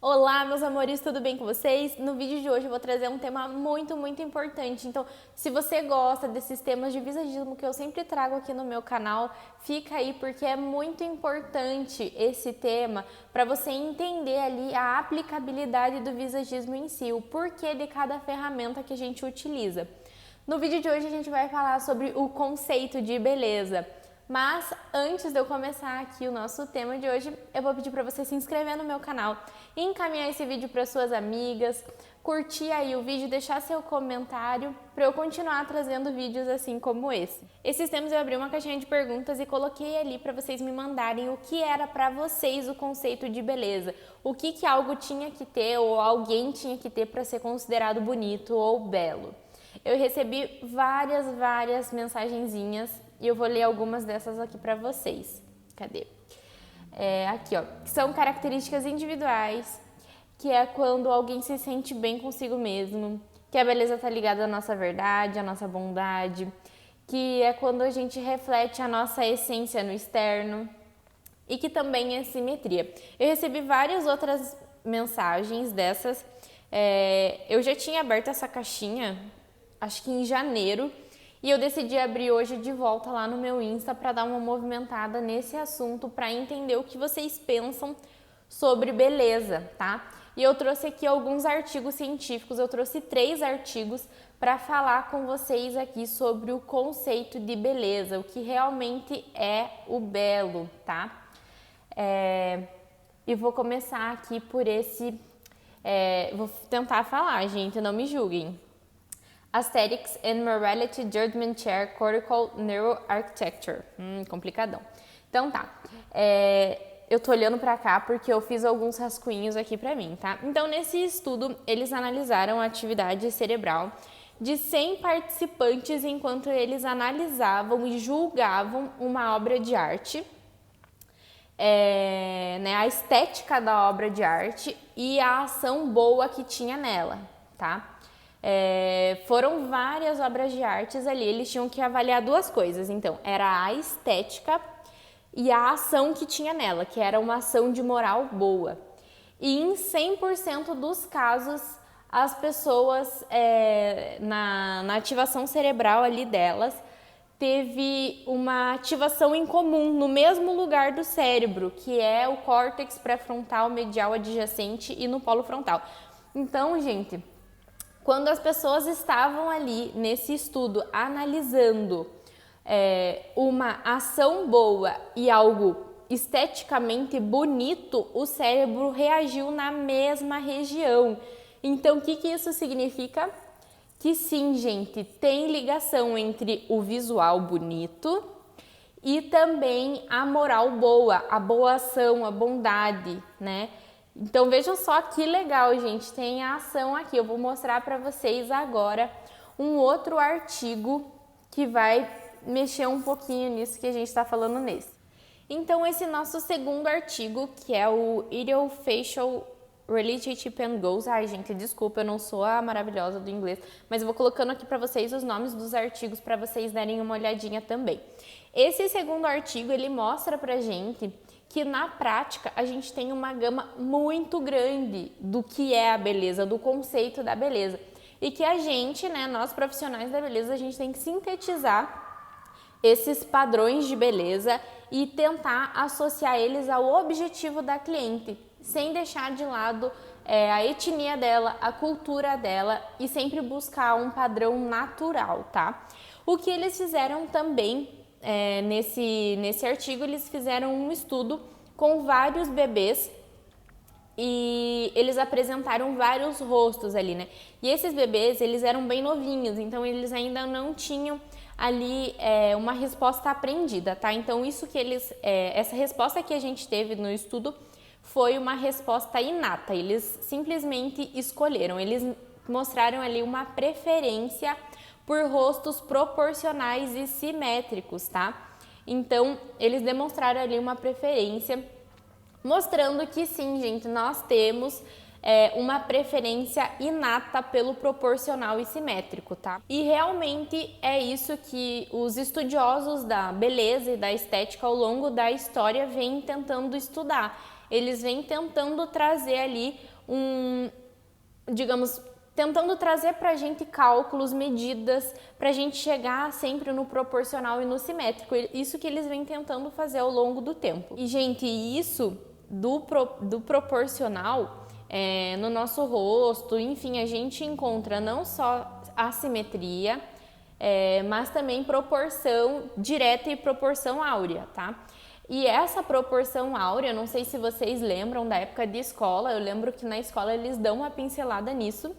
Olá, meus amores, tudo bem com vocês? No vídeo de hoje eu vou trazer um tema muito importante. Então, se você gosta desses temas de visagismo que eu sempre trago aqui no meu canal, fica aí porque é muito importante esse tema para você entender ali a aplicabilidade do visagismo em si, o porquê de cada ferramenta que a gente utiliza. No vídeo de hoje a gente vai falar sobre o conceito de beleza. Mas antes de eu começar aqui o nosso tema de hoje, eu vou pedir para você se inscrever no meu canal, encaminhar esse vídeo para suas amigas, curtir aí o vídeo, deixar seu comentário para eu continuar trazendo vídeos assim como esse. Esses tempos eu abri uma caixinha de perguntas e coloquei ali para vocês me mandarem o que era para vocês o conceito de beleza, o que algo tinha que ter ou alguém tinha que ter para ser considerado bonito ou belo. Eu recebi várias mensagenzinhas e eu vou ler algumas dessas aqui para vocês. Cadê? Aqui, ó. Que são características individuais, que é quando alguém se sente bem consigo mesmo, que a beleza tá ligada à nossa verdade, à nossa bondade, que é quando a gente reflete a nossa essência no externo e que também é simetria. Eu recebi várias outras mensagens dessas. Eu já tinha aberto essa caixinha, acho que em janeiro, e eu decidi abrir hoje de volta lá no meu Insta para dar uma movimentada nesse assunto, para entender o que vocês pensam sobre beleza, tá? E eu trouxe aqui alguns artigos científicos, eu trouxe 3 artigos para falar com vocês aqui sobre o conceito de beleza, o que realmente é o belo, tá? E vou começar aqui por esse... vou tentar falar, gente, não me julguem. Aesthetics and Morality Judgment Chair Cortical Neuroarchitecture. Complicadão. Então tá. Eu tô olhando pra cá porque eu fiz alguns rascunhos aqui pra mim, tá? Então nesse estudo eles analisaram a atividade cerebral de 100 participantes enquanto eles analisavam e julgavam uma obra de arte, a estética da obra de arte e a ação boa que tinha nela, tá? Foram várias obras de artes ali, eles tinham que avaliar 2 coisas, então, era a estética e a ação que tinha nela, que era uma ação de moral boa. E em 100% dos casos, as pessoas, na ativação cerebral ali delas, teve uma ativação em comum, no mesmo lugar do cérebro, que é o córtex pré-frontal, medial adjacente e no polo frontal. Então, gente... Quando as pessoas estavam ali nesse estudo analisando uma ação boa e algo esteticamente bonito, o cérebro reagiu na mesma região. Então, o que isso significa? Que sim, gente, tem ligação entre o visual bonito e também a moral boa, a boa ação, a bondade, né? Então vejam só que legal, gente, tem a ação aqui. Eu vou mostrar para vocês agora um outro artigo que vai mexer um pouquinho nisso que a gente está falando nesse. Então esse nosso segundo artigo, que é o Ideofacial Relationship and Goals. Ai, gente, desculpa, eu não sou a maravilhosa do inglês, mas eu vou colocando aqui para vocês os nomes dos artigos para vocês darem uma olhadinha também. Esse segundo artigo, ele mostra pra gente que na prática a gente tem uma gama muito grande do que é a beleza, do conceito da beleza. E que a gente, nós profissionais da beleza, a gente tem que sintetizar esses padrões de beleza e tentar associar eles ao objetivo da cliente, sem deixar de lado a etnia dela, a cultura dela e sempre buscar um padrão natural, tá? O que eles fizeram também nesse artigo, eles fizeram um estudo com vários bebês e eles apresentaram vários rostos ali, né? E esses bebês, eles eram bem novinhos, então eles ainda não tinham ali uma resposta aprendida, tá? Então isso que essa resposta que a gente teve no estudo foi uma resposta inata, eles simplesmente escolheram, eles mostraram ali uma preferência por rostos proporcionais e simétricos, tá? Então, eles demonstraram ali uma preferência, mostrando que sim, gente, nós temos uma preferência inata pelo proporcional e simétrico, tá? E realmente é isso que os estudiosos da beleza e da estética ao longo da história vêm tentando estudar. Eles vêm tentando trazer ali digamos, tentando trazer para a gente cálculos, medidas, para a gente chegar sempre no proporcional e no simétrico. Isso que eles vêm tentando fazer ao longo do tempo. E, gente, isso do proporcional no nosso rosto, enfim, a gente encontra não só assimetria, mas também proporção direta e proporção áurea, tá? E essa proporção áurea, não sei se vocês lembram da época de escola, eu lembro que na escola eles dão uma pincelada nisso,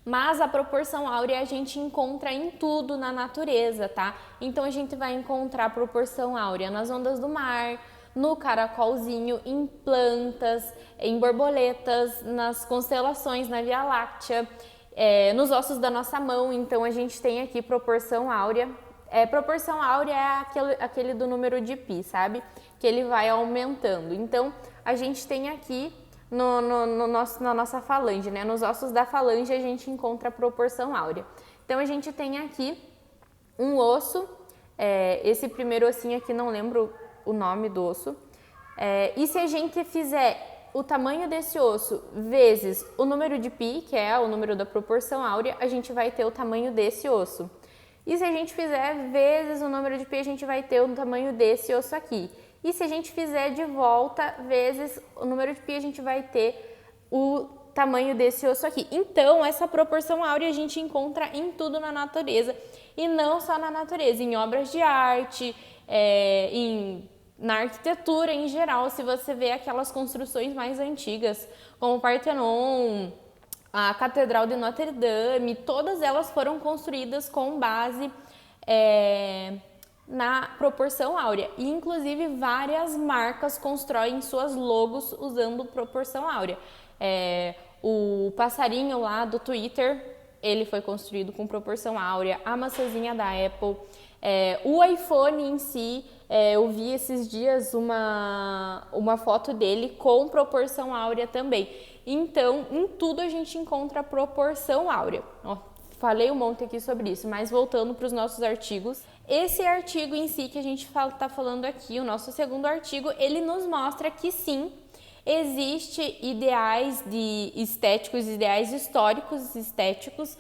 mas a proporção áurea a gente encontra em tudo na natureza, tá? Então a gente vai encontrar proporção áurea nas ondas do mar, no caracolzinho, em plantas, em borboletas, nas constelações, na Via Láctea, nos ossos da nossa mão. Então a gente tem aqui proporção áurea. Proporção áurea é aquele do número de pi, sabe? Que ele vai aumentando. Então a gente tem aqui na nossa falange, né? Nos ossos da falange a gente encontra a proporção áurea. Então a gente tem aqui um osso, esse primeiro ossinho aqui não lembro o nome do osso, e se a gente fizer o tamanho desse osso vezes o número de pi, que é o número da proporção áurea, a gente vai ter o tamanho desse osso. E se a gente fizer vezes o número de pi, a gente vai ter o tamanho desse osso aqui. E se a gente fizer de volta vezes o número de pi, a gente vai ter o tamanho desse osso aqui. Então, essa proporção áurea a gente encontra em tudo na natureza. E não só na natureza, em obras de arte, na arquitetura em geral. Se você vê aquelas construções mais antigas, como o Partenon, a Catedral de Notre Dame, todas elas foram construídas com base na proporção áurea. E, inclusive, várias marcas constroem suas logos usando proporção áurea. O passarinho lá do Twitter, ele foi construído com proporção áurea. A maçãzinha da Apple. O iPhone em si, eu vi esses dias uma foto dele com proporção áurea também. Então, em tudo a gente encontra proporção áurea. Falei um monte aqui sobre isso, mas voltando para os nossos artigos. Esse artigo em si que a gente está falando aqui, o nosso segundo artigo, ele nos mostra que sim, existe ideais estéticos, ideais históricos estéticos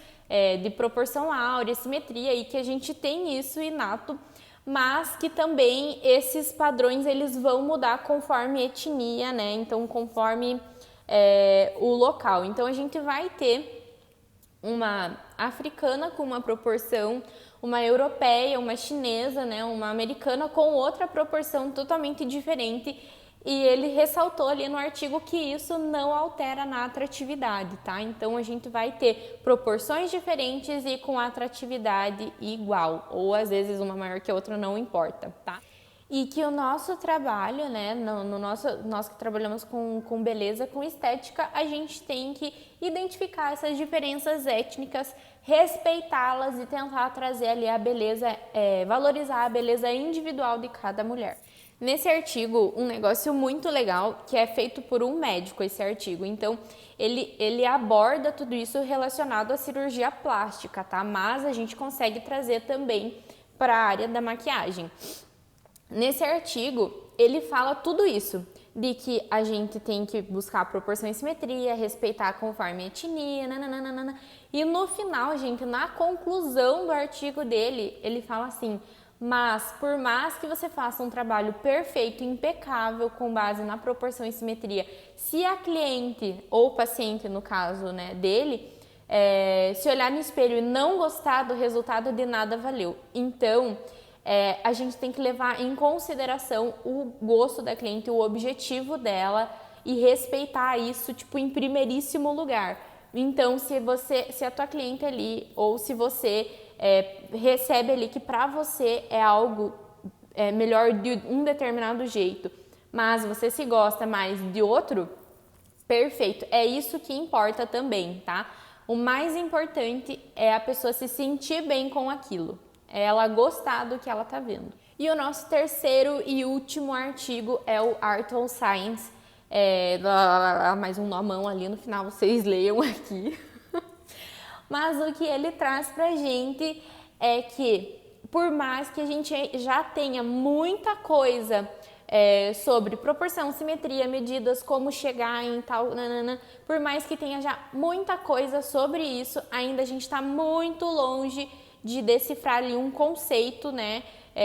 de proporção áurea, simetria, e que a gente tem isso inato, mas que também esses padrões eles vão mudar conforme etnia, né? Então, conforme o local. Então, a gente vai ter uma africana com uma proporção, uma europeia, uma chinesa, né, uma americana com outra proporção totalmente diferente, e ele ressaltou ali no artigo que isso não altera na atratividade, tá? Então a gente vai ter proporções diferentes e com atratividade igual, ou às vezes uma maior que a outra, não importa, tá? E que o nosso trabalho, né, nós que trabalhamos com beleza, com estética, a gente tem que identificar essas diferenças étnicas, respeitá-las e tentar trazer ali a beleza, valorizar a beleza individual de cada mulher. Nesse artigo, um negócio muito legal, que é feito por um médico, esse artigo. Então, ele aborda tudo isso relacionado à cirurgia plástica, tá? Mas a gente consegue trazer também para a área da maquiagem. Nesse artigo, ele fala tudo isso, de que a gente tem que buscar proporção e simetria, respeitar conforme a etnia, nananana. E no final, gente, na conclusão do artigo dele, ele fala assim: mas por mais que você faça um trabalho perfeito, impecável, com base na proporção e simetria, se a cliente, ou paciente no caso, né, dele, se olhar no espelho e não gostar do resultado, de nada valeu. Então, a gente tem que levar em consideração o gosto da cliente, o objetivo dela, e respeitar isso, tipo, em primeiríssimo lugar. Então, se a tua cliente ali, ou se você recebe ali que para você é algo melhor de um determinado jeito, mas você se gosta mais de outro, perfeito, é isso que importa também, tá? O mais importante é a pessoa se sentir bem com aquilo, é ela gostar do que ela tá vendo. E o nosso terceiro e último artigo é o Art on Science, mais um nomão ali no final, vocês leiam aqui. Mas o que ele traz pra gente é que, por mais que a gente já tenha muita coisa sobre proporção, simetria, medidas, como chegar em tal, nanana. Por mais que tenha já muita coisa sobre isso, ainda a gente está muito longe de decifrar ali um conceito, né,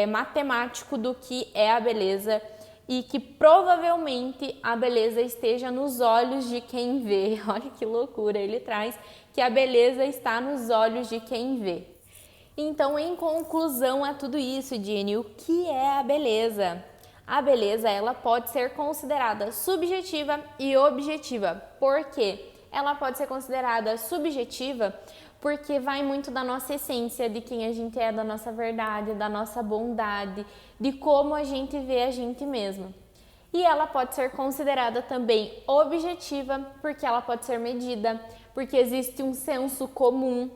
matemático do que é a beleza, e que provavelmente a beleza esteja nos olhos de quem vê. Olha que loucura, ele traz que a beleza está nos olhos de quem vê. Então, em conclusão a tudo isso, Jenny, o que é a beleza? A beleza, ela pode ser considerada subjetiva e objetiva. Por quê? Ela pode ser considerada subjetiva porque vai muito da nossa essência, de quem a gente é, da nossa verdade, da nossa bondade, de como a gente vê a gente mesmo. E ela pode ser considerada também objetiva porque ela pode ser medida, porque existe um senso comum,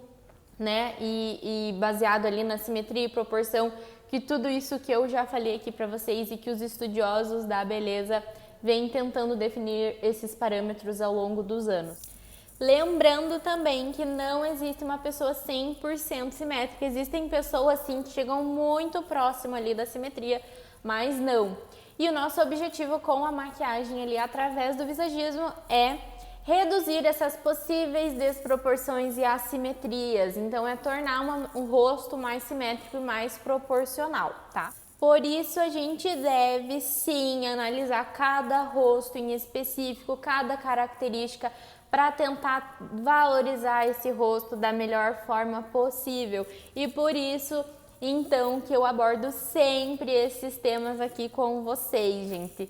né? E baseado ali na simetria e proporção, que tudo isso que eu já falei aqui para vocês e que os estudiosos da beleza vêm tentando definir esses parâmetros ao longo dos anos. Lembrando também que não existe uma pessoa 100% simétrica, existem pessoas sim que chegam muito próximo ali da simetria, mas não. E o nosso objetivo com a maquiagem ali através do visagismo é reduzir essas possíveis desproporções e assimetrias, então é tornar um rosto mais simétrico e mais proporcional, tá? Por isso a gente deve sim analisar cada rosto em específico, cada característica, para tentar valorizar esse rosto da melhor forma possível. E por isso, então, que eu abordo sempre esses temas aqui com vocês, gente.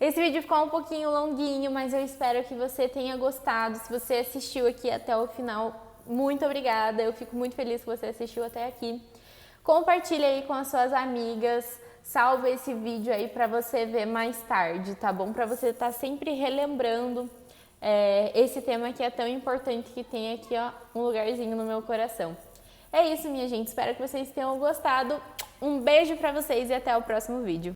Esse vídeo ficou um pouquinho longuinho, mas eu espero que você tenha gostado. Se você assistiu aqui até o final, muito obrigada. Eu fico muito feliz que você assistiu até aqui. Compartilha aí com as suas amigas. Salva esse vídeo aí para você ver mais tarde, tá bom? Para você estar sempre relembrando esse tema que é tão importante, que tem aqui, ó, um lugarzinho no meu coração. É isso, minha gente. Espero que vocês tenham gostado. Um beijo pra vocês e até o próximo vídeo.